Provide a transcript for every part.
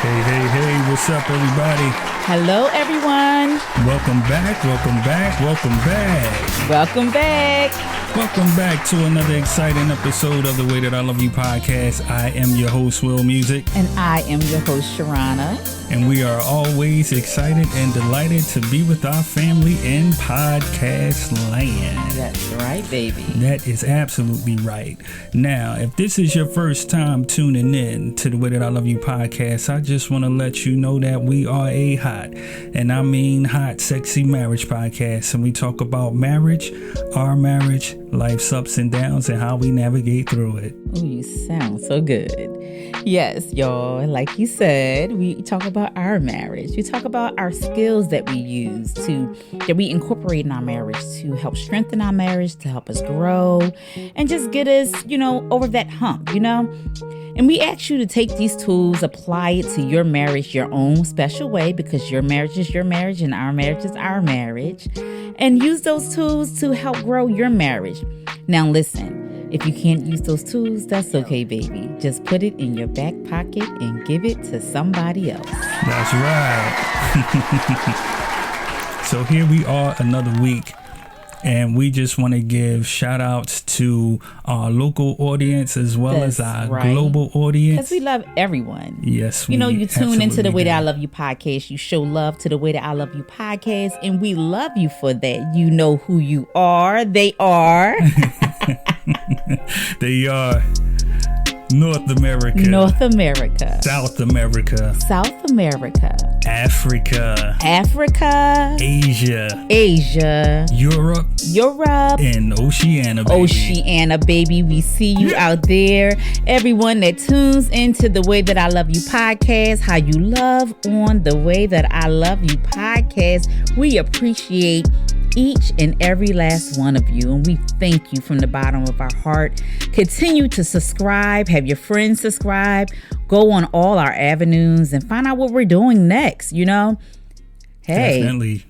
Hey, what's up, everybody? Hello, everyone. Welcome back. Welcome back to another exciting episode of the Way That I Love You podcast. I am your host, Will Music. And I am your host, Sharana. And we are always excited and delighted to be with our family in podcast land. That's right, baby. That is absolutely right. Now, if this is your first time tuning in to the Way That I Love You podcast, I just want to let you know that we are a hot, and I mean hot, sexy marriage podcast. And we talk about marriage, our marriage, life's ups and downs, and how we navigate through it. Oh, you sound so good. Yes, y'all. Like you said, we talk about our marriage. We talk about our skills that we use that we incorporate in our marriage to help strengthen our marriage, to help us grow, and just get us, over that hump, And we ask you to take these tools, apply it to your marriage your own special way, because your marriage is your marriage and our marriage is our marriage. And use those tools to help grow your marriage. Now, listen. If you can't use those tools, that's okay, baby. Just put it in your back pocket and give it to somebody else. That's right. So here we are another week, and we just want to give shout outs to our local audience as well as our global audience. Because we love everyone. Yes, you tune into the Way That I Love You podcast. You show love to the Way That I Love You podcast, and we love you for that. You know who you are. They are. They are North America, South America, Africa, Asia, Europe, and Oceania, baby. We see you out there. Everyone that tunes into the Way That I Love You podcast, how you love on the Way That I Love You podcast. We appreciate each and every last one of you, and we thank you from the bottom of our heart. Continue to subscribe, have your friends subscribe, go on all our avenues and find out what we're doing next. Hey, definitely.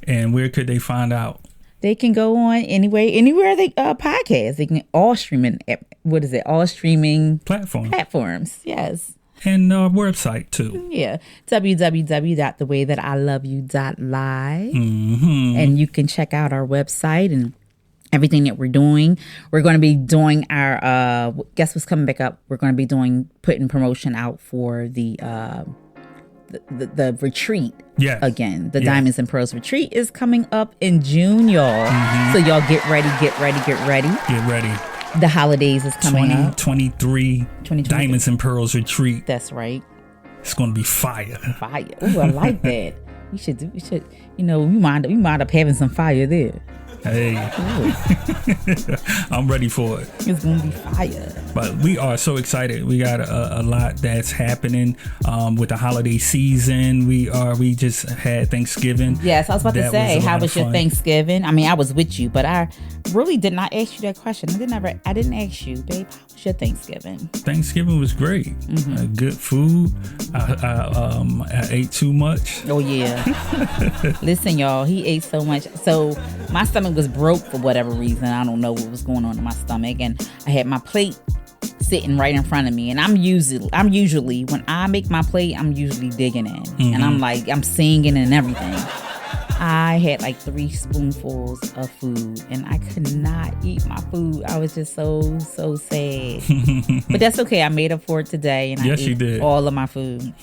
And where could they find out? They can go on anywhere they podcast. They can all streaming. All streaming platforms. Yes. And our website too. Yeah. www.thewaythatiloveyou.live. Mm-hmm. And you can check out our website and everything that we're doing. We're going to be doing our guess what's coming back up. We're going to be putting promotion out for the retreat. Yeah. Again, the Diamonds and Pearls retreat is coming up in June, y'all. Mm-hmm. So y'all get ready. Get ready. The holidays is coming up. 2023 Diamonds and Pearls retreat. That's right. It's going to be fire. Ooh, I like that. We should, we might up having some fire there. Hey, I'm ready for it. It's going to be fire. But we are so excited. We got a lot that's happening with the holiday season. We just had Thanksgiving. Yes, I was about to say, how was your Thanksgiving? I mean, I was with you, but I really did not ask you that question. I didn't ask you, babe, how was your Thanksgiving? Thanksgiving was great. Mm-hmm. Good food. I ate too much. Oh, yeah. Listen, y'all, he ate so much. So my stomach was broke for whatever reason. I don't know what was going on in my stomach, and I had my plate sitting right in front of me, and I'm usually when I make my plate, I'm usually digging in. Mm-hmm. And I'm singing and everything. I had like 3 spoonfuls of food, and I could not eat my food. I was just so sad. But that's okay. I made up for it today, and I ate all of my food.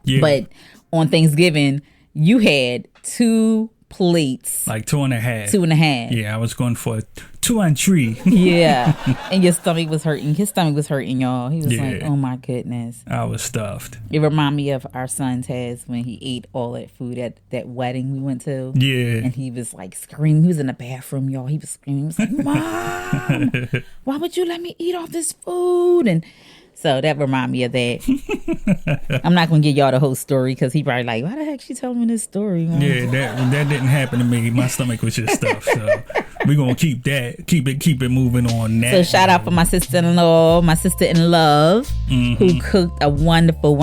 Yeah. But on Thanksgiving, you had 2 plates. Like 2.5. 2.5. Yeah, I was going for 2 and 3. Yeah. And your stomach was hurting. His stomach was hurting, y'all. He was like, oh my goodness. I was stuffed. It reminded me of our son Taz when he ate all that food at that wedding we went to. Yeah. And he was like screaming. He was in the bathroom, y'all. He was screaming. He was like, Mom, why would you let me eat all this food? And so that reminded me of that. I'm not going to give y'all the whole story because he probably like, why the heck she telling me this story? Man? Yeah, that didn't happen to me. My stomach was just stuffed. So We're gonna keep it moving on that. So shout out for my sister-in-law, my sister-in-love, who cooked a wonderful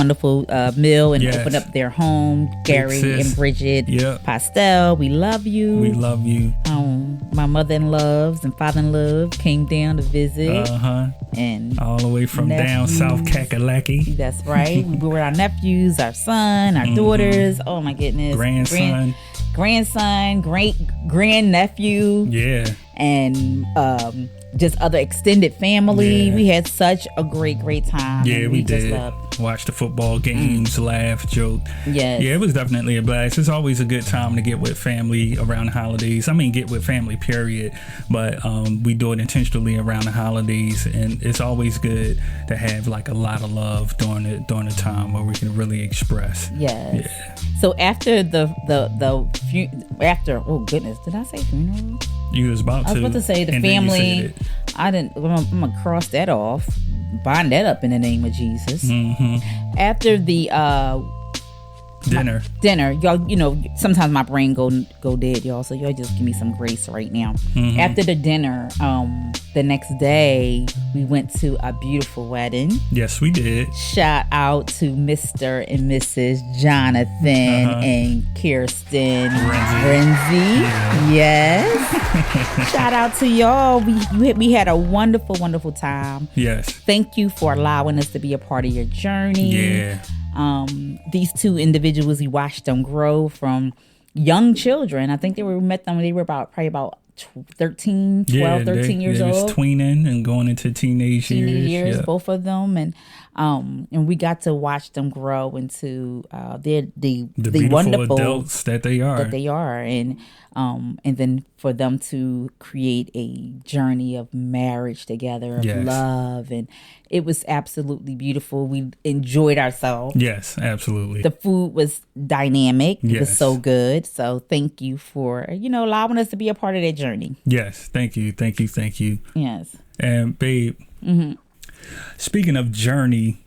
meal and opened up their home. Gary and Bridget Pastel, we love you. We love you. My mother-in-law and father-in-law came down to visit. And all the way from down South Kakalaki. That's right. We were with our nephews, our son, our daughters. Oh my goodness. Grandson, grandnephew. Yeah. And just other extended family. We had such a great time. Yeah, we did. Watch the football games, laugh, joke. Yes. Yeah, it was definitely a blast. It's always a good time to get with family around the holidays. I mean, get with family, period. But we do it intentionally around the holidays, and it's always good to have like a lot of love during the time where we can really express. Yes. Yeah. So after oh goodness, did I say funeral? You was about to. I was about to say the family. I didn't. I'm gonna cross that off. Bind that up in the name of Jesus. After the dinner, y'all. Sometimes my brain go dead, y'all. So y'all just give me some grace right now. After the dinner, the next day we went to a beautiful wedding. Yes, we did. Shout out to Mr. and Mrs. Jonathan and Kirsten Renzi. Yes. Shout out to y'all. We had a wonderful time. Yes. Thank you for allowing us to be a part of your journey. Yeah. These two individuals, we watched them grow from young children. I think we met them when they were probably about 13 years old. They was tweening and going into teenage years. Both of them, and we got to watch them grow into the wonderful adults that they are. And then for them to create a journey of marriage together, of love, and it was absolutely beautiful. We enjoyed ourselves. Yes, absolutely. The food was dynamic. It was so good. So thank you for allowing us to be a part of that journey. Yes, thank you. Yes. And babe, speaking of journey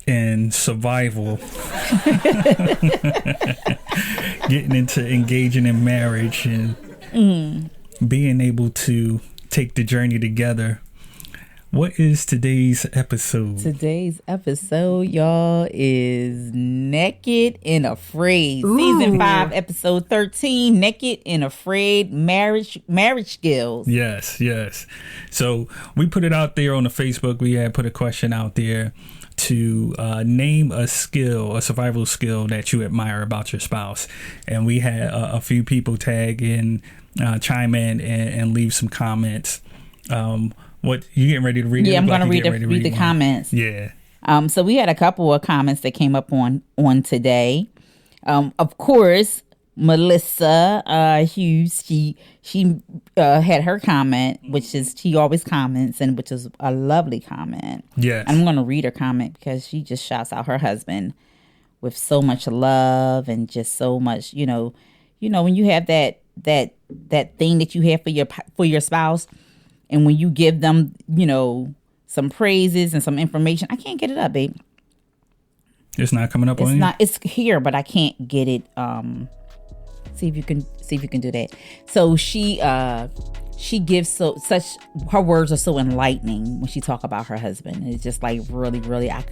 and survival, getting into engaging in marriage and being able to take the journey together. What is today's episode? Today's episode, y'all, is Naked and Afraid. Ooh. Season 5, episode 13, Naked and Afraid, marriage skills. Yes. So we put it out there on the Facebook. We had put a question out there to name a survival skill that you admire about your spouse. And we had a few people tag in, chime in and leave some comments. What you getting ready to read? Yeah, I'm going to read the comments. Yeah. So we had a couple of comments that came up on today. Of course, Melissa Hughes, she had her comment, which is she always comments, and which is a lovely comment. Yes. I'm going to read her comment because she just shouts out her husband with so much love and just so much, when you have that thing that you have for your spouse. And when you give them, some praises and some information, I can't get it up, babe. It's not coming up on you? It's not. It's here, but I can't get it. See if you can do that. So she gives her words are so enlightening when she talk about her husband. It's just like really, really, I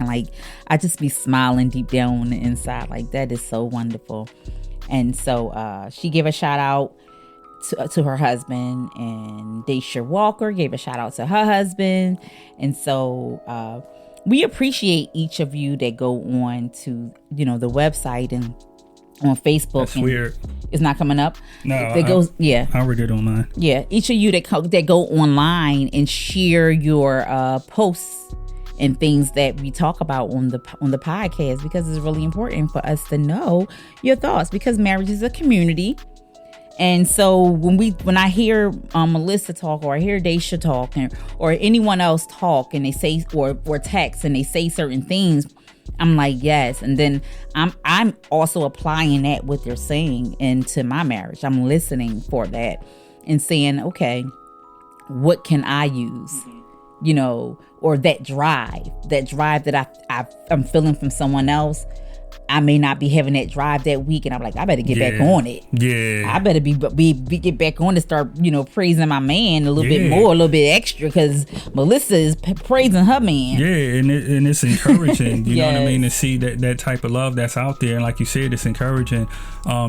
just be smiling deep down on the inside. Like that is so wonderful. And so she gave a shout out to her husband, and Daisha Walker gave a shout out to her husband. And so we appreciate each of you that go on to the website and on Facebook. That's weird. It's not coming up. No, I read it online. Yeah, each of you that go online and share your posts and things that we talk about on the podcast, because it's really important for us to know your thoughts, because marriage is a community. And so when I hear Melissa talk, or I hear Daisha talk, or anyone else talk, and they say or text and they say certain things, I'm like, yes. And then I'm also applying that what they're saying into my marriage. I'm listening for that and saying, okay, what can I use? Or that drive that I'm feeling from someone else. I may not be having that drive that week, and I'm like, I better get back on it. Yeah, I better be get back on to start, praising my man a little bit more, a little bit extra, because Melissa is praising her man. Yeah, and it's encouraging. You know what I mean, to see that type of love that's out there, and like you said, it's encouraging.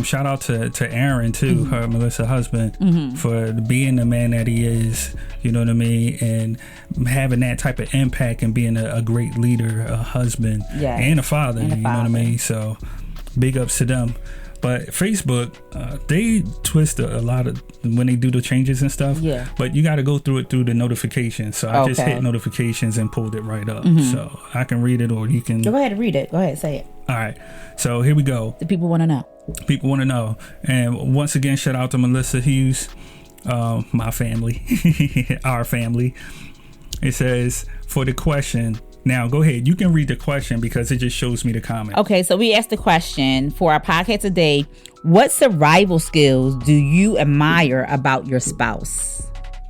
Shout out to Aaron too, her Melissa husband, for being the man that he is. You know what I mean, and having that type of impact and being a great leader, a husband, and a father. You know what I mean. So big ups to them. But Facebook, they twist a lot of when they do the changes and stuff. Yeah. But you got to go through the notifications. So I just hit notifications and pulled it right up. So I can read it, or you can go ahead and read it. Go ahead, say it. All right. So here we go. The people want to know. People want to know. And once again, shout out to Melissa Hughes, my family, our family. It says, for the question. Now, go ahead. You can read the question because it just shows me the comment. Okay, so we asked the question for our podcast today. What survival skills do you admire about your spouse?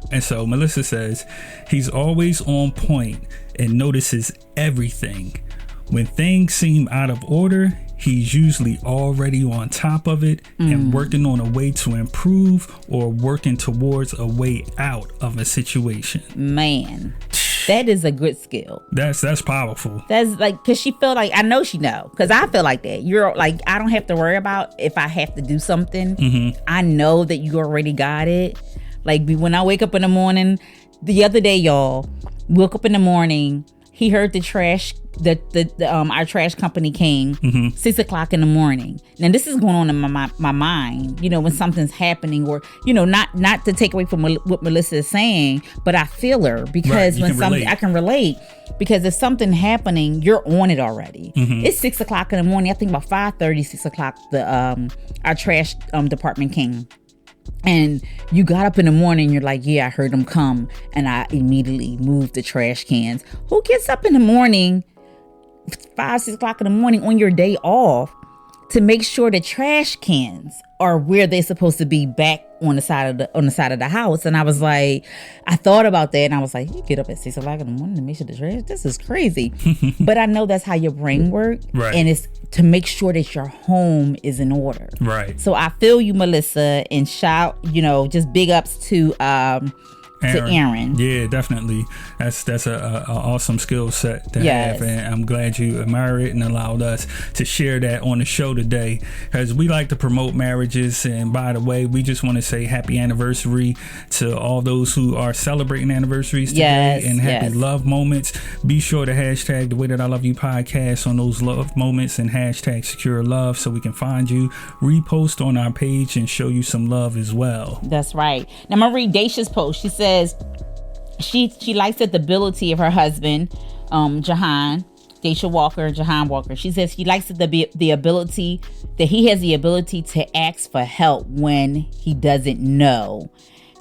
And so Melissa says, he's always on point and notices everything. When things seem out of order, he's usually already on top of it and working on a way to improve or working towards a way out of a situation. Man. That is a good skill. That's powerful. That's like, because she feel like, I know she know, because I feel like that. You're like, I don't have to worry about if I have to do something. I know that you already got it. Like when I wake up in the morning, the other day, y'all, woke up in the morning, he heard the trash, our trash company came 6 o'clock in the morning. Now this is going on in my mind, when something's happening, or not to take away from what Melissa is saying, but I feel her, because when something I can relate, because if something happening, you're on it already. It's 6 o'clock in the morning. I think about 5:30, 6 o'clock, our trash department came. And you got up in the morning, you're like, yeah, I heard them come, and I immediately moved the trash cans. Who gets up in the morning, 5, 6 o'clock in the morning on your day off, to make sure the trash cans are where they're supposed to be, back on the side of the house? And I was like, I thought about that, and I was like, you get up at 6 o'clock in the morning to make sure the trash, this is crazy. But I know that's how your brain works, and it's to make sure that your home is in order. Right. So I feel you, Melissa, and shout, just big ups to Aaron. Yeah, definitely. That's a awesome skill set to have, and I'm glad you admire it and allowed us to share that on the show today, because we like to promote marriages. And by the way, we just want to say happy anniversary to all those who are celebrating anniversaries today, and happy love moments. Be sure to hashtag The Way That I Love You podcast on those love moments, and hashtag secure love, so we can find you, repost on our page, and show you some love as well. That's right. Now I'm gonna read Daisha's post. She says she likes the ability of her husband, Daisha Walker. She says she likes the ability that he has the ability to ask for help when he doesn't know.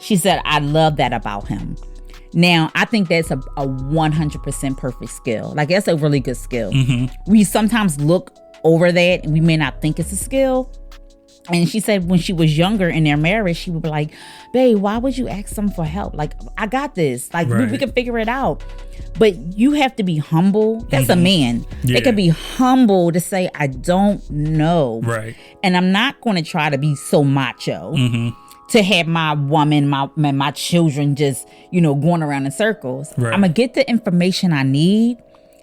She said, I love that about him. Now, I think that's a 100% perfect skill. Like, that's a really good skill. We sometimes look over that and we may not think it's a skill. And she said when she was younger in their marriage, she would be like, babe, why would you ask them for help? Like, I got this. Like, we can figure it out. But you have to be humble. That's a man. They can be humble to say, I don't know. Right. And I'm not going to try to be so macho to have my woman, my children just, going around in circles. Right. I'm going to get the information I need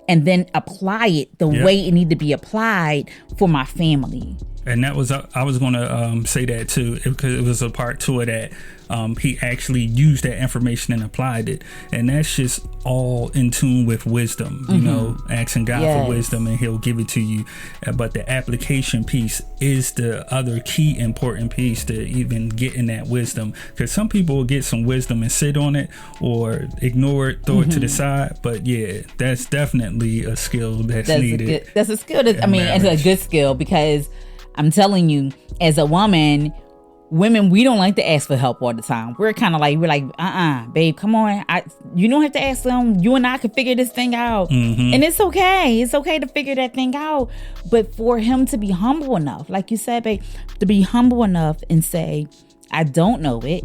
and then apply it the way it need to be applied for my family. And that was, I was going to say that too, because it was a part 2 of that. He actually used that information and applied it. And that's just all in tune with wisdom, asking God for wisdom, and he'll give it to you. But the application piece is the other key important piece to even getting that wisdom. Because some people will get some wisdom and sit on it, or ignore it, throw it to the side. But yeah, that's definitely a skill that's needed. That's a skill. It's a good skill, because I'm telling you, as a woman, women, we don't like to ask for help all the time. We're kind of like, babe, come on. You don't have to ask them. You and I can figure this thing out. And it's okay. It's okay to figure that thing out. But for him to be humble enough, like you said, babe, to be humble enough and say, I don't know it.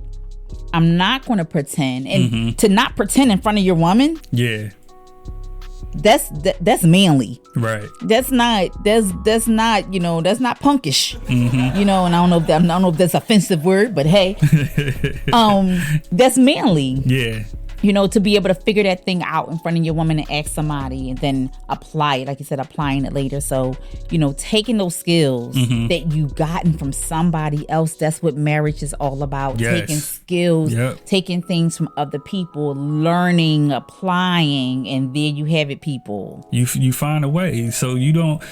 I'm not going to pretend. And to not pretend in front of your woman. Yeah. that's manly. Right. That's not that's not punkish. And I don't know if that's an offensive word, but hey, that's manly. Yeah. To be able to figure that thing out in front of your woman and ask somebody and then apply it, like you said, applying it later. So, taking those skills that you gotten from somebody else, that's what marriage is all about. Yes. Taking skills, taking things from other people, learning, applying, and there you have it, people. You find a way. So you don't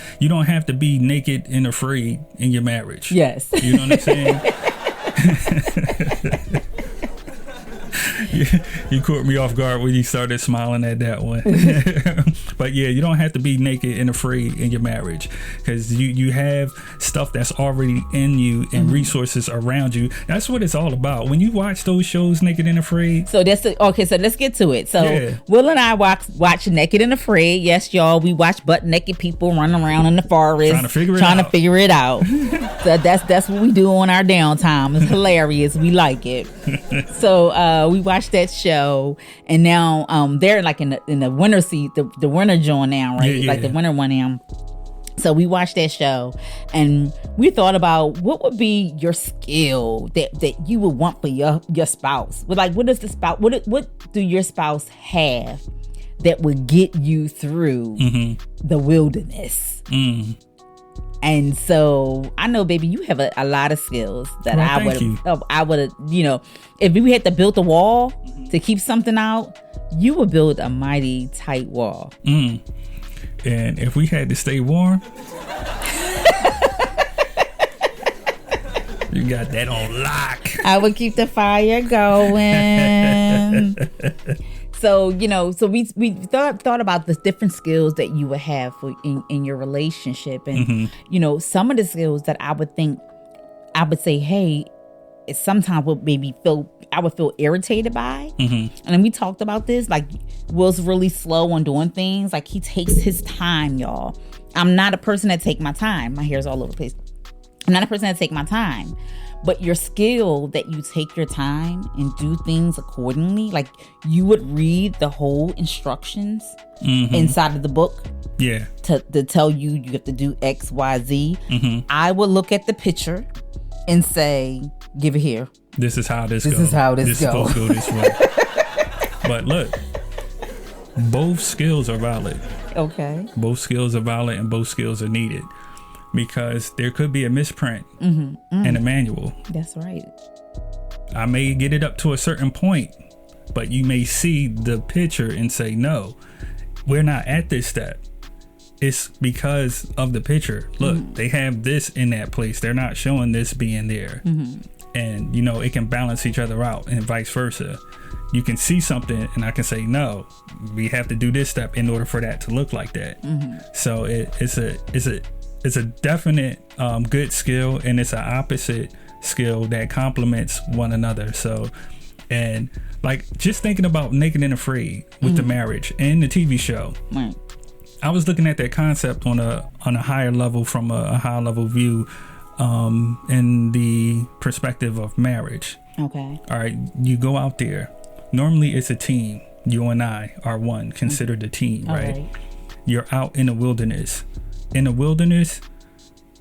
have to be naked and afraid in your marriage. Yes. You know what I'm saying? You caught me off guard when you started smiling at that one. But yeah, you don't have to be naked and afraid in your marriage, because you have stuff that's already in you and resources around you. That's what it's all about. When you watch those shows, Naked and Afraid. So okay, so let's get to it. So Will and I watch Naked and Afraid. Yes, y'all, we watch butt naked people running around in the forest trying to figure it out. So that's what we do on our downtime. It's hilarious. We like it. So we watched that show, and now they're like in the winter the winter joint now, right? Yeah. Like the winter one now. So we watched that show, and we thought about what would be your skill that you would want for your spouse. What do your spouse have that would get you through the wilderness? And so I know, baby, you have a lot of skills that I would, if we had to build a wall to keep something out, you would build a mighty tight wall. And if we had to stay warm, you got that on lock. I would keep the fire going. So, so we thought about the different skills that you would have in your relationship. And, some of the skills that I would say, hey, it sometimes would maybe I would feel irritated by. And then we talked about this, like Will's really slow on doing things. Like he takes his time, y'all. I'm not a person that take my time. My hair's all over the place. I'm not a person that take my time. But your skill that you take your time and do things accordingly, like you would read the whole instructions inside of the book. Yeah. To tell you have to do X, Y, Z. I would look at the picture and say, give it here. This is how this goes. This is how this goes. This is supposed to go this way. But look, both skills are valid. Okay. Both skills are valid and both skills are needed. Because there could be a misprint in a manual. That's right. I may get it up to a certain point, but you may see the picture and say, no, we're not at this step. It's because of the picture. Look, they have this in that place. They're not showing this being there. And, it can balance each other out and vice versa. You can see something and I can say, no, we have to do this step in order for that to look like that. So it's a definite good skill, and it's an opposite skill that complements one another. So, and like just thinking about Naked and Afraid with the marriage and the TV show, I was looking at that concept on a higher level, from a high level view, in the perspective of marriage. Okay. All right, you go out there. Normally, it's a team. You and I are one, considered a team, right? You're out in the wilderness. In the wilderness,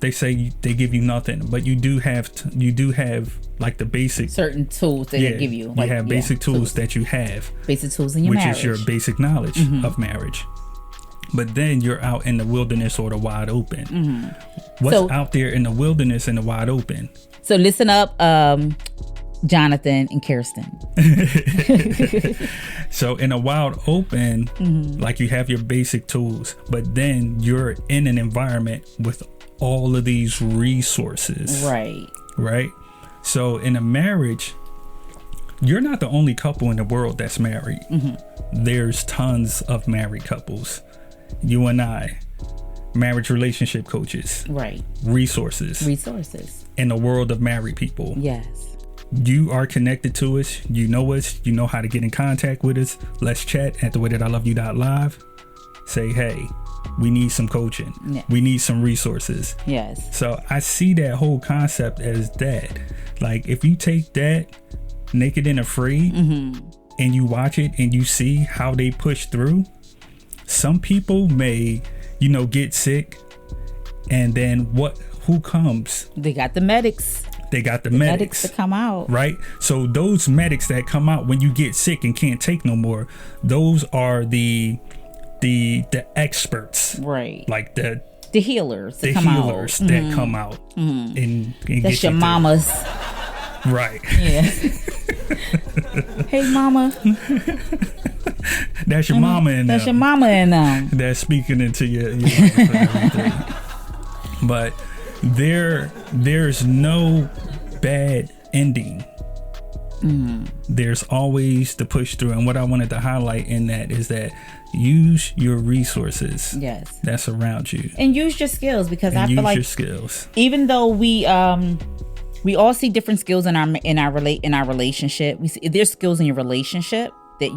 they say they give you nothing, but you do have like the basic certain tools that they give you. You have basic tools that you have, basic tools in your marriage, which is your basic knowledge of marriage. But then you're out in the wilderness or the wide open. What's out there in the wilderness and the wide open? So listen up, Jonathan and Kirsten. So in a wild open, like you have your basic tools, but then you're in an environment with all of these resources. Right. So in a marriage, you're not the only couple in the world that's married. There's tons of married couples. You and I, marriage relationship coaches. Resources in the world of married people. Yes. You are connected to us. You know how to get in contact with us. Let's chat at thewaythatIloveYou.live. Say, hey, we need some coaching. Yes. We need some resources. Yes. So I see that whole concept as that. Like if you take that Naked and Afraid and you watch it and you see how they push through, some people may, get sick, and then who comes? They got the medics. They got the medics to come out. Right? So those medics that come out when you get sick and can't take no more, those are the experts. Right. Like the healers. That come out. And that's your mamas. Right. Yeah. Hey, mama. That's your mama and that's your mama and that's speaking into your life and everything. But there's no bad ending. There's always the push through. And what I wanted to highlight in that is that use your resources. Yes. That's around you. And use your skills, because I feel like use your skills. Even though we all see different skills in our relationship. There's skills in your relationship that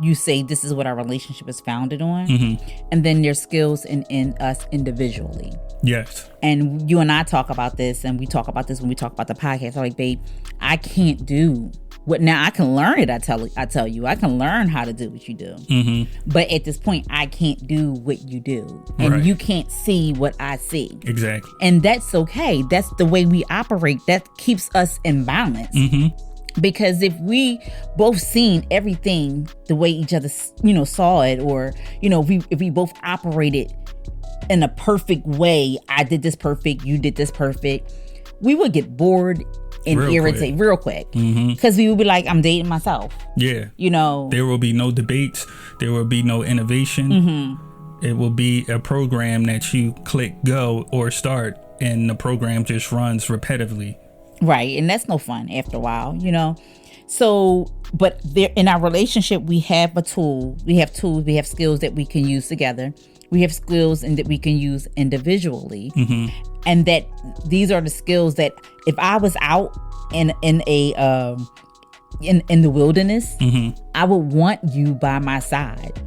you say this is what our relationship is founded on. And then there's skills in us individually. Yes. And you and I talk about this, and we talk about this when we talk about the podcast. I'm like, babe, I can't do what now. I can learn it. I tell you, I can learn how to do what you do. But at this point, I can't do what you do, and you can't see what I see. Exactly. And that's okay. That's the way we operate. That keeps us in balance. Because if we both seen everything the way each other, saw it, or, if we both operated in a perfect way, I did this perfect, you did this perfect, we would get bored and irritate real quick. Because we would be like, I'm dating myself. Yeah. There will be no debates. There will be no innovation. It will be a program that you click go or start, and the program just runs repetitively. Right. And that's no fun after a while, So, but there in our relationship, we have a tool. We have tools. We have skills that we can use together. We have skills and that we can use individually. And that these are the skills that if I was out in the wilderness, I would want you by my side.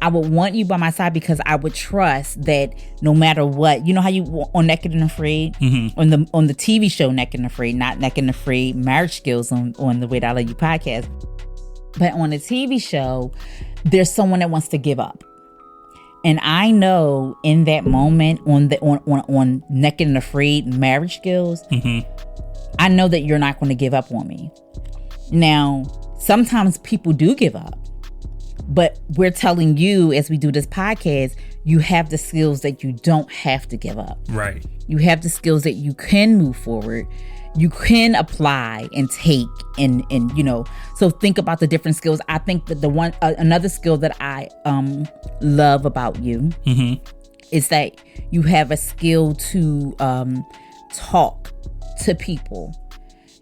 I would want you by my side because I would trust that no matter what, how you on Naked and Afraid, on the TV show Naked and Afraid, not Naked and Afraid Marriage Skills on the Way That I Love You podcast, but on the TV show, there's someone that wants to give up, and I know in that moment on Naked and Afraid Marriage Skills, I know that you're not going to give up on me. Now, sometimes people do give up. But we're telling you, as we do this podcast, you have the skills that you don't have to give up. Right. You have the skills that you can move forward. You can apply and take and so think about the different skills. I think that another skill that I love about you is that you have a skill to talk to people.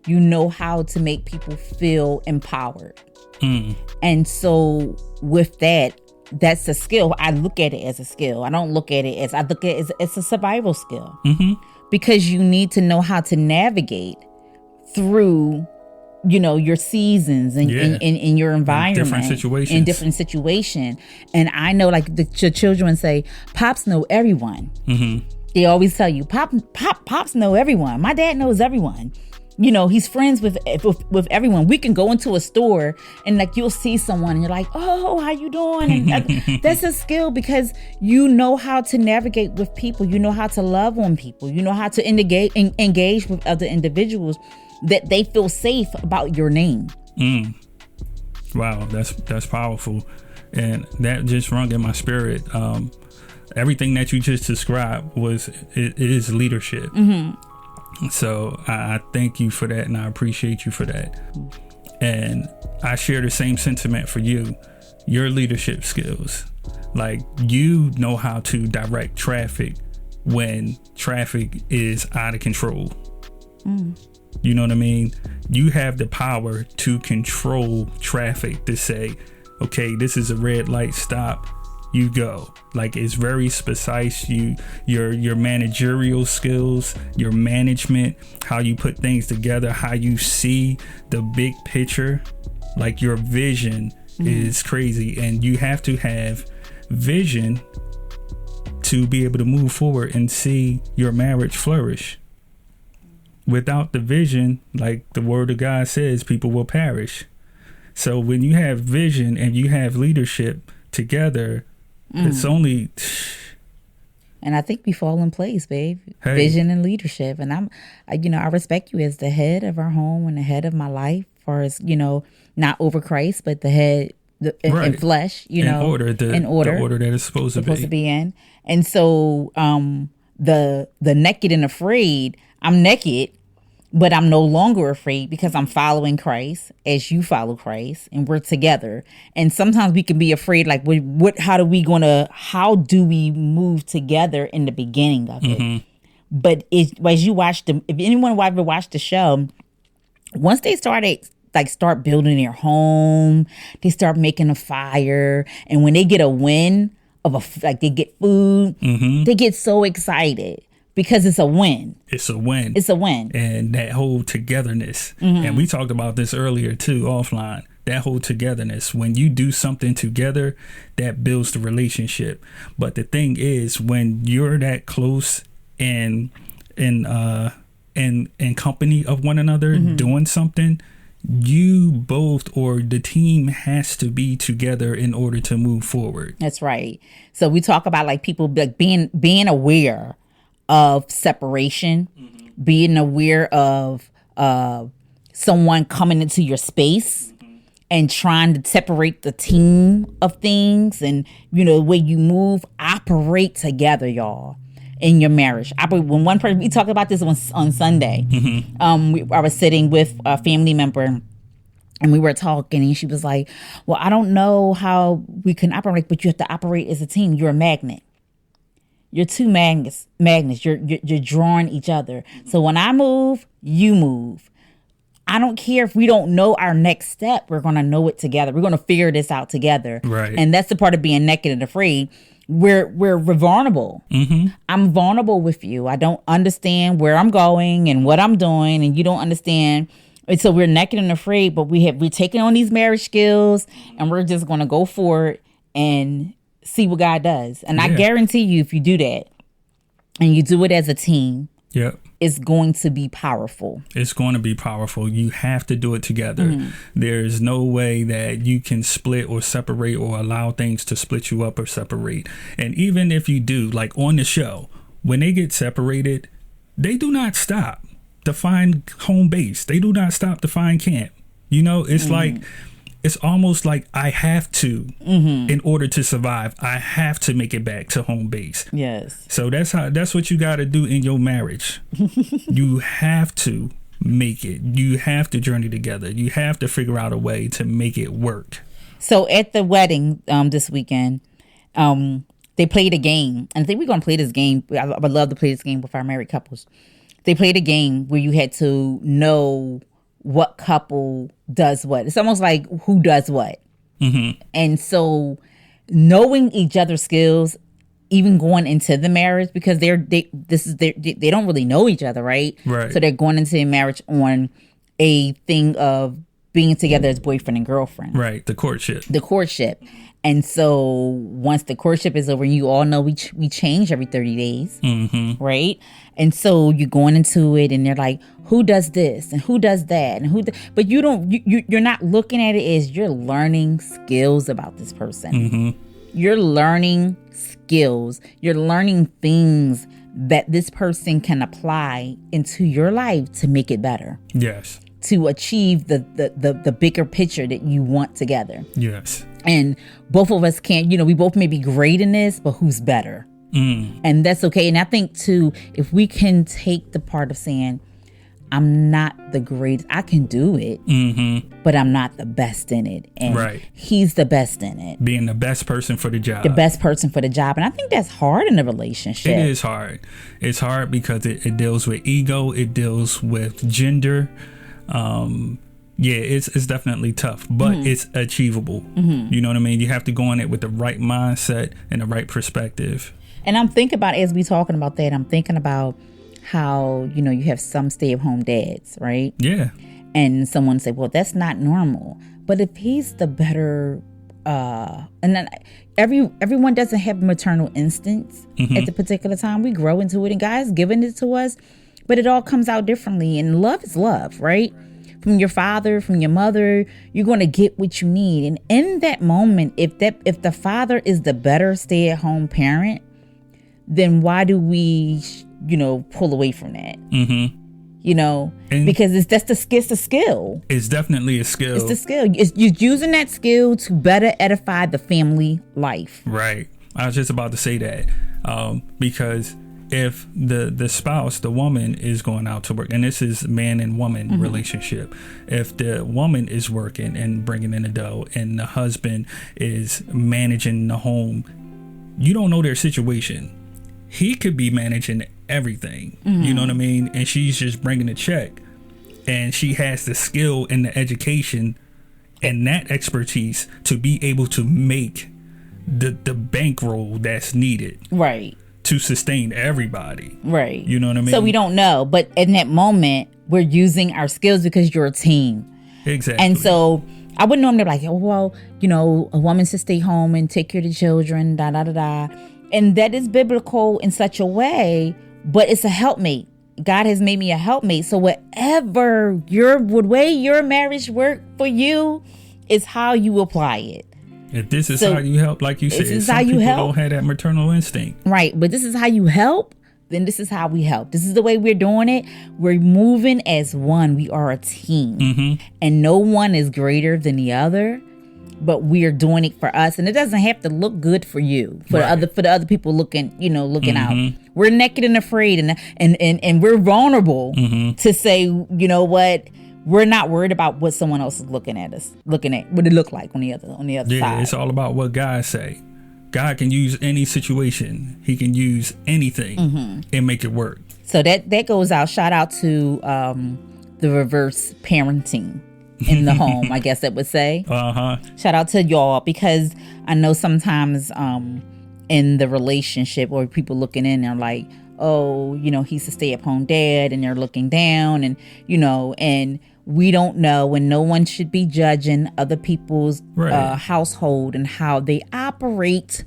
You know how to make people feel empowered. And so with that, that's a skill. I look at it as a skill. I look at it as it's a survival skill. Because you need to know how to navigate through, your seasons and in your environment. In different situations. And I know, like your children say, Pops know everyone. They always tell you, Pops know everyone. My dad knows everyone. He's friends with everyone. We can go into a store and like you'll see someone and you're like, oh, how you doing? And that's a skill because you know how to navigate with people. You know how to love on people. You know how to engage with other individuals that they feel safe about your name. Wow, that's powerful. And that just rung in my spirit. Everything that you just described is leadership. So I thank you for that, and I appreciate you for that. And I share the same sentiment for you. Your leadership skills, like you know how to direct traffic when traffic is out of control. You know what I mean? You have the power to control traffic, to say, okay, this is a red light, stop, you go. Like, it's very precise. Your managerial skills, your management, how you put things together, how you see the big picture, like your vision is crazy. And you have to have vision to be able to move forward and see your marriage flourish. Without the vision, like the word of God says, people will perish. So when you have vision and you have leadership together, It's only... And I think we fall in place, babe. Hey. Vision and leadership. And I respect you as the head of our home and the head of my life, as far as, not over Christ, but the head in flesh, in order. The order that it's supposed to be in. And so the naked and afraid, I'm naked, but I'm no longer afraid because I'm following Christ as you follow Christ, and we're together. And sometimes we can be afraid, like, how do we move together in the beginning of it? But as you watch if anyone ever watched the show, once they start building their home, they start making a fire, and when they get a win they get food, they get so excited. Because it's a win. It's a win. It's a win. And that whole togetherness. And we talked about this earlier too, offline. That whole togetherness. When you do something together, that builds the relationship. But the thing is, when you're that close and in company of one another doing something, you both or the team has to be together in order to move forward. That's right. So we talk about like people being aware of separation, being aware of someone coming into your space and trying to separate the team of things, and the way you move, operate together, y'all, in your marriage. When one person, we talked about this on Sunday. I was sitting with a family member, and we were talking, and she was like, "Well, I don't know how we can operate, but you have to operate as a team. You're a magnet. You're two magnets. You're drawing each other. So when I move, you move. I don't care if we don't know our next step. We're going to know it together. We're going to figure this out together." Right. And that's the part of being naked and afraid. We're vulnerable. I'm vulnerable with you. I don't understand where I'm going and what I'm doing, and you don't understand. And so we're naked and afraid, but we're taking on these marriage skills, and we're just going to go for it and see what God does. And I guarantee you, if you do that and you do it as a team, it's going to be powerful. It's going to be powerful. You have to do it together. There's no way that you can split or separate or allow things to split you up or separate. And even if you do, like on the show, when they get separated, they do not stop to find home base. They do not stop to find camp. It's like, it's almost like I have to, in order to survive, I have to make it back to home base. Yes. So that's what you got to do in your marriage. You have to make it. You have to journey together. You have to figure out a way to make it work. So at the wedding this weekend, they played a game. And I think we're going to play this game. I would love to play this game with our married couples. They played a game where you had to know what couple does what. It's almost like who does what. And so knowing each other's skills, even going into the marriage, because they don't really know each other, right? So they're going into the marriage on a thing of being together as boyfriend and girlfriend. Right, the courtship. And so once the courtship is over, you all know we change every 30 days, right? And so you're going into it, and they're like, who does this and who does that, and but you're not looking at it as you're learning skills about this person. You're learning skills. You're learning things that this person can apply into your life to make it better. Yes. To achieve the bigger picture that you want together. Yes. And both of us can't, we both may be great in this, but who's better? And that's okay. And I think too, if we can take the part of saying, I'm not the greatest, I can do it, but I'm not the best in it. And he's the best in it. Being the best person for the job. The best person for the job. And I think that's hard in a relationship. It is hard. It's hard because it deals with ego. It deals with gender. It's definitely tough, but it's achievable. You know what I mean? You have to go in it with the right mindset and the right perspective. And I'm thinking about, as we talking about that, I'm thinking about how, you have some stay-at-home dads, right? Yeah. And someone say, well, that's not normal. But if he's the better, and then everyone doesn't have maternal instincts at the particular time. We grow into it, and God's given it to us, but it all comes out differently. And love is love, right? from your father, from your mother. You're going to get what you need. And in that moment, if the father is the better stay-at-home parent, then why do we, pull away from that? Mm-hmm. Because it's a skill. It's definitely a skill. It's the skill. You're using that skill to better edify the family life. Right. I was just about to say that, because if the spouse, the woman, is going out to work, and this is man and woman relationship, if the woman is working and bringing in the dough and the husband is managing the home, you don't know their situation. He could be managing everything, you know what I mean? And she's just bringing a check, and she has the skill and the education and that expertise to be able to make the bankroll that's needed. Right. To sustain everybody. Right. You know what I mean? So we don't know. But in that moment, we're using our skills because you're a team. Exactly. And so I wouldn't normally be like, oh, well, a woman should stay home and take care of the children, da, da, da, da. And that is biblical in such a way, but it's a helpmate. God has made me a helpmate. So whatever way your marriage worked for you is how you apply it. If this is how you help, like you said, some people don't have that maternal instinct. Right. But this is how you help, then this is how we help. This is the way we're doing it. We're moving as one. We are a team. Mm-hmm. And no one is greater than the other, but we are doing it for us. And it doesn't have to look good for you, for the other people looking out. We're naked and afraid, and we're vulnerable to say, you know what? We're not worried about what someone else is looking at what it look like on the other side. Yeah, it's all about what God say. God can use any situation. He can use anything and make it work. So that goes out. Shout out to the reverse parenting in the home, I guess that would say. Shout out to y'all, because I know sometimes in the relationship, or people looking in, they're like, oh, he's a stay-at-home dad, and they're looking down, and and we don't know, and no one should be judging other people's household and how they operate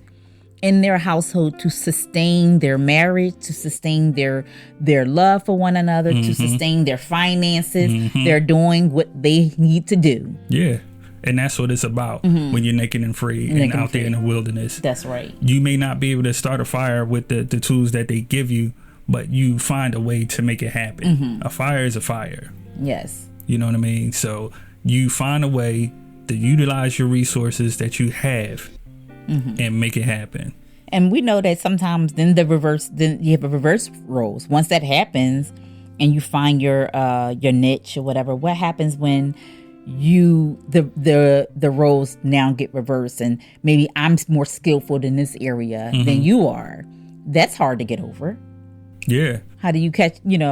in their household to sustain their marriage, to sustain their love for one another, to sustain their finances. They're doing what they need to do. Yeah. And that's what it's about when you're naked and free and out there in the wilderness. That's right. You may not be able to start a fire with the tools that they give you, but you find a way to make it happen. A fire is a fire. Yes. You know what I mean? So you find a way to utilize your resources that you have and make it happen. And we know that sometimes then you have a reverse roles. Once that happens and you find your niche or whatever, what happens when the roles now get reversed, and maybe I'm more skillful in this area than you are? That's hard to get over. Yeah. How do you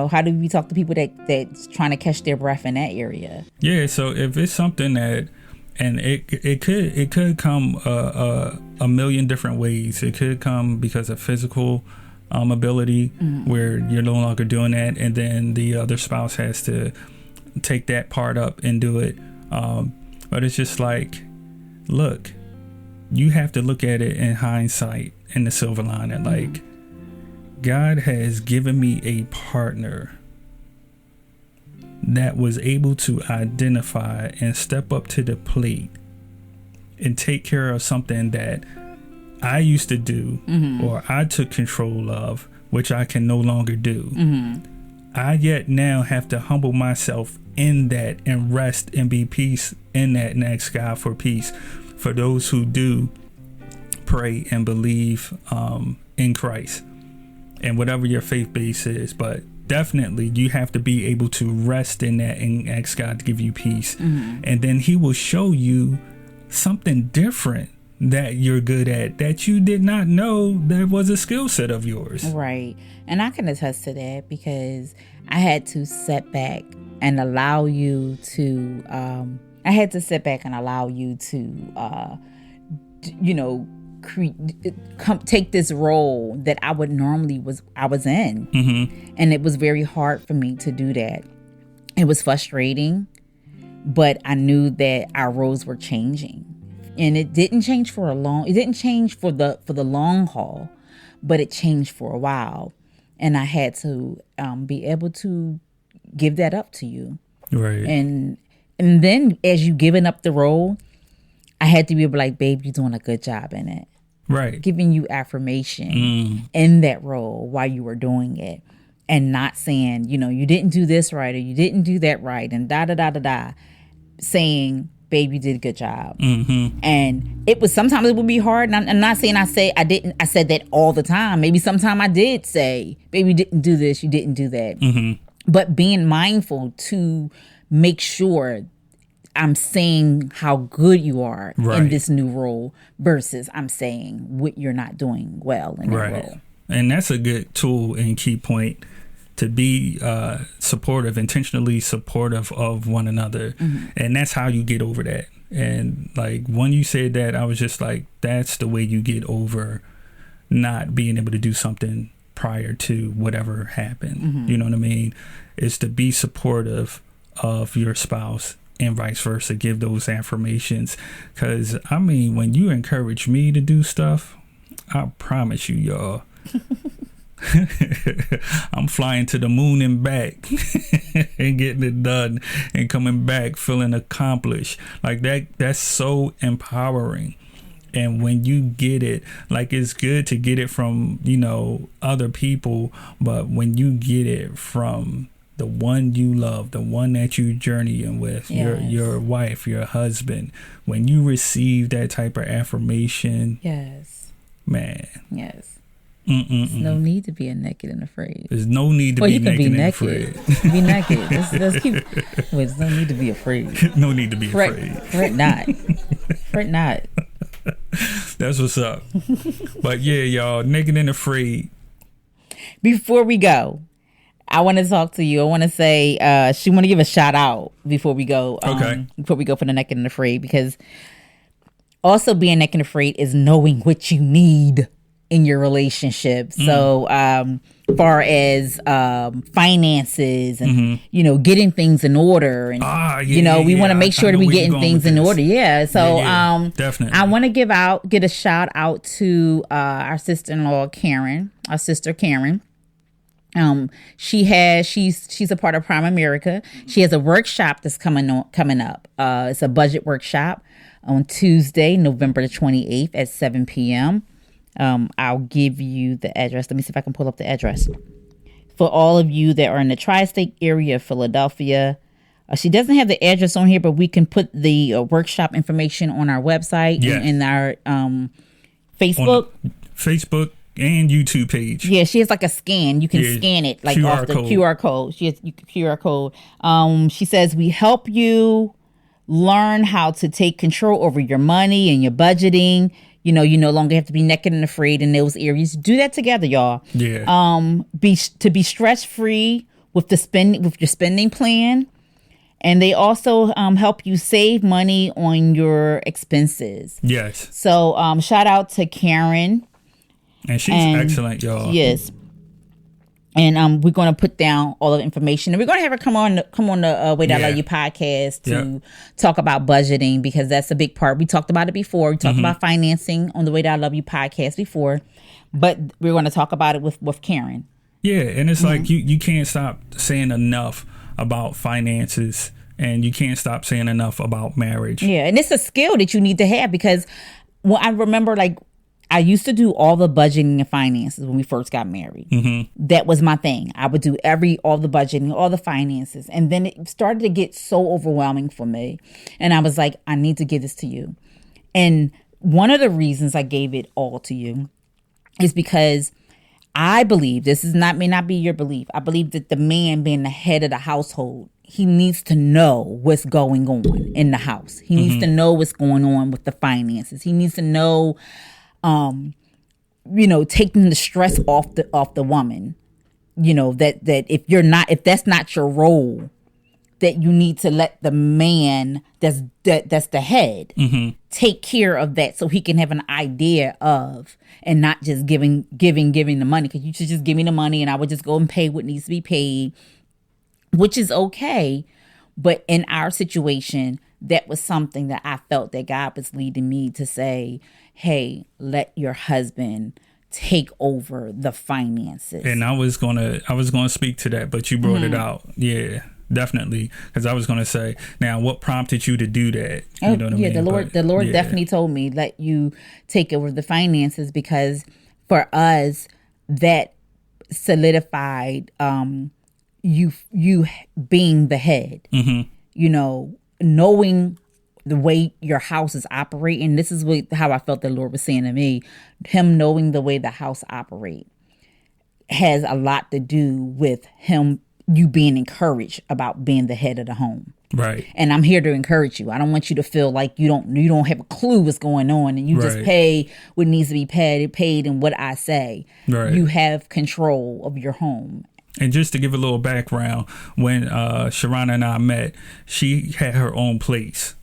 how do we talk to people that's trying to catch their breath in that area? Yeah. So if it's something that, and it could come a million different ways. It could come because of physical ability, where you're no longer doing that, and then the other spouse has to take that part up and do it. But it's just like, look, you have to look at it in hindsight, in the silver lining. Like, God has given me a partner that was able to identify and step up to the plate and take care of something that I used to do or I took control of, which I can no longer do. I yet now have to humble myself in that and rest and be peace in that, and ask God for peace for those who do pray and believe in Christ and whatever your faith base is. But definitely you have to be able to rest in that and ask God to give you peace. And then he will show you something different that you're good at, that you did not know there was a skill set of yours. Right. And I can attest to that, because I had to sit back and allow you to take this role that I was in. And it was very hard for me to do that. It was frustrating, but I knew that our roles were changing, and it didn't change for the long haul, but it changed for a while. And I had to be able to give that up to you. Right. And then as you giving up the role, I had to be like, babe, you're doing a good job in it. Right. Giving you affirmation in that role while you were doing it, and not saying, you didn't do this right or you didn't do that right and da da da da da. Saying, babe, you did a good job. And sometimes it would be hard. And I'm not saying I said that all the time. Maybe sometime I did say, babe, you didn't do this, you didn't do that. But being mindful to make sure I'm saying how good you are in this new role versus I'm saying what you're not doing well in that role. And that's a good tool and key point, to be supportive, intentionally supportive of one another. And that's how you get over that. And like when you said that, I was just like, that's the way you get over not being able to do something prior to whatever happened. You know what I mean? Is to be supportive of your spouse and vice versa. Give those affirmations. Because I mean, when you encourage me to do stuff, I promise you, y'all, I'm flying to the moon and back and getting it done and coming back feeling accomplished. Like that's so empowering. And when you get it, like, it's good to get it from, other people, but when you get it from the one you love, the one that you journeying with, your wife, your husband, when you receive that type of affirmation, man. There's no need to be naked and afraid. There's no need to be naked and afraid. Be naked. Let's keep. There's no need to be afraid. No need to be afraid. Fret not. Fret not. That's what's up. But yeah, y'all, naked and afraid. Before we go, I want to talk to you. I want to say, she want to give a shout out before we go. Before we go for the naked and afraid, because also being naked and afraid is knowing what you need in your relationship. So far as finances and getting things in order, and we want to make sure that we getting things in order. So definitely, I want to get a shout out to our sister-in-law Karen, our sister Karen. She's a part of Prime America. She has a workshop that's coming up. It's a budget workshop on Tuesday, November the 28th at 7 p.m. I'll give you the address. Let me see if I can pull up the address. For all of you that are in the tri-state area of Philadelphia, she doesn't have the address on here, but we can put the workshop information on our website and in our Facebook. Facebook and YouTube page. Yeah, she has like a scan. You can scan it like off the QR code. She has QR code. She says, we help you learn how to take control over your money and your budgeting. You no longer have to be naked and afraid in those areas. Do that together, y'all. Yeah. Be stress free with your spending plan, and they also help you save money on your expenses. Yes. So shout out to Karen, and she's excellent, y'all. Yes. And we're going to put down all of the information. And we're going to have her come on the Way That I Love You podcast to talk about budgeting, because that's a big part. We talked about it before. We talked about financing on the Way That I Love You podcast before. But we're going to talk about it with Karen. Yeah, and it's like you can't stop saying enough about finances, and you can't stop saying enough about marriage. Yeah, and it's a skill that you need to have, because I remember, like, I used to do all the budgeting and finances when we first got married. That was my thing. I would do all the budgeting, all the finances. And then it started to get so overwhelming for me. And I was like, I need to give this to you. And one of the reasons I gave it all to you is because I believe, may not be your belief, I believe that the man being the head of the household, he needs to know what's going on in the house. He needs to know what's going on with the finances. He needs to know taking the stress off the woman, that if that's not your role, that you need to let the man that's the head take care of that, so he can have an idea of, and not just giving the money, because you should just give me the money and I would just go and pay what needs to be paid, which is okay. But in our situation, that was something that I felt that God was leading me to say, hey, let your husband take over the finances. And I was gonna speak to that, but you brought it out. Yeah, definitely. Because I was going to say, now, what prompted you to do that? Oh, you know what I mean? The Lord definitely told me, let you take over the finances, because for us, that solidified you being the head. Mm-hmm. You know, knowing the way your house is operating. This is how I felt the Lord was saying to me. Him knowing the way the house operates has a lot to do with you being encouraged about being the head of the home. Right. And I'm here to encourage you. I don't want you to feel like you don't have a clue what's going on, and you just pay what needs to be paid and what I say. Right. You have control of your home. And just to give a little background, when Sharana and I met, she had her own place.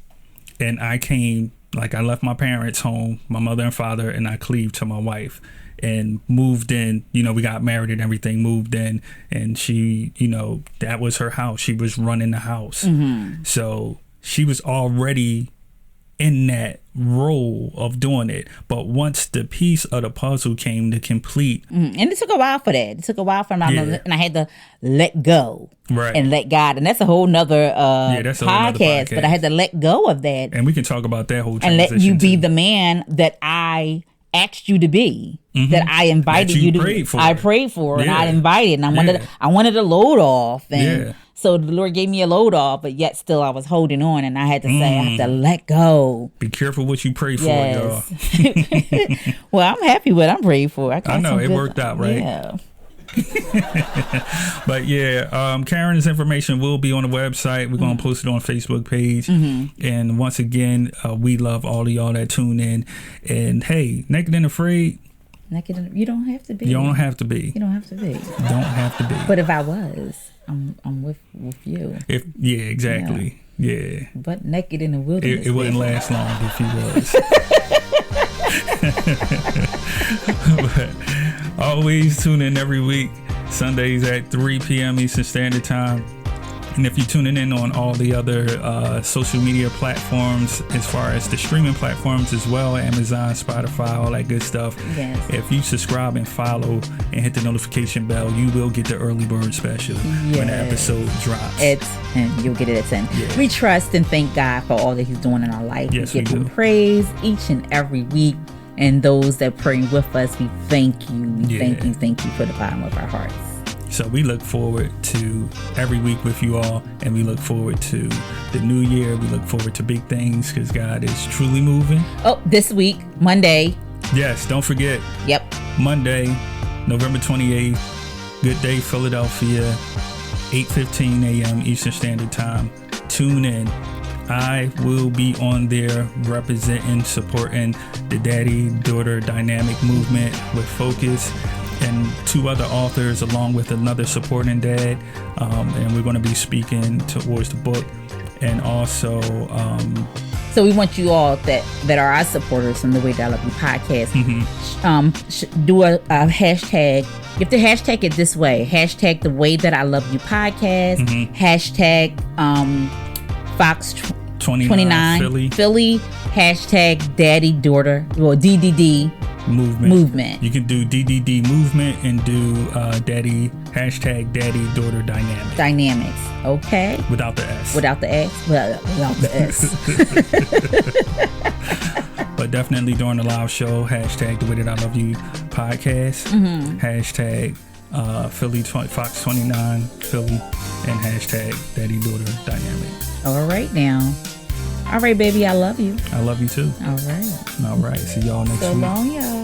And I came, like, I left my parents' home, my mother and father, and I cleaved to my wife and moved in. You know, we got married and everything, moved in. And she, you know, that was her house. She was running the house. Mm-hmm. So she was already in that role of doing it. But once the piece of the puzzle came to complete, and it took a while for that. It took a while for me, and I had to let go, and let God. And that's a whole nother podcast. But I had to let go of that, and we can talk about that whole transition, and let you be too. The man that I asked you to be, that I invited you to be. I prayed for, and I invited, and I wanted to load off, and so the Lord gave me a load off, but yet still I was holding on, and I had to say, I have to let go. Be careful what you pray for, y'all. Well, I'm happy what I'm praying for. I know it worked out, right? Yeah. But Karen's information will be on the website. We're going to post it on Facebook page. And once again, we love all of y'all that tune in. And hey, naked and afraid, you don't have to be. You don't have to be. You don't have to be. Don't have to be. But if I was, I'm with you. Exactly. Yeah. But naked in the wilderness. It wouldn't last long if he was. But always tune in every week, Sundays at 3 p.m. Eastern Standard Time. And if you're tuning in on all the other social media platforms, as far as the streaming platforms as well, Amazon, Spotify, all that good stuff. Yes. If you subscribe and follow and hit the notification bell, you will get the early bird special when the episode drops. And you'll get it at 10. Yeah. We trust and thank God for all that He's doing in our life. Yes, we give Him praise each and every week. And those that pray with us, we thank you. We thank you for the bottom of our hearts. So we look forward to every week with you all, and we look forward to the new year. We look forward to big things because God is truly moving. Oh, this week, Monday. Yes, don't forget. Yep. Monday, November 28th, Good Day Philadelphia, 8:15 a.m. Eastern Standard Time. Tune in. I will be on there representing, supporting the daddy-daughter dynamic movement with Focus, and 2 other authors along with another supporting dad, and we're going to be speaking towards the book. And also so we want you all that are our supporters from the Way That I Love You podcast, do a hashtag. You have to hashtag it this way: hashtag the Way That I Love You podcast, hashtag Fox 29 Philly, hashtag Daddy Daughter, well, DDD movement. You can do DDD movement and do hashtag Daddy Daughter Dynamics. Okay. Without the S. Without the S. Without the S. But definitely during the live show, hashtag the Way That I Love You podcast, hashtag Philly Fox 29 Philly, and hashtag Daddy Daughter Dynamic. All right now. All right, baby, I love you. I love you too. All right. See y'all next week. So long, y'all.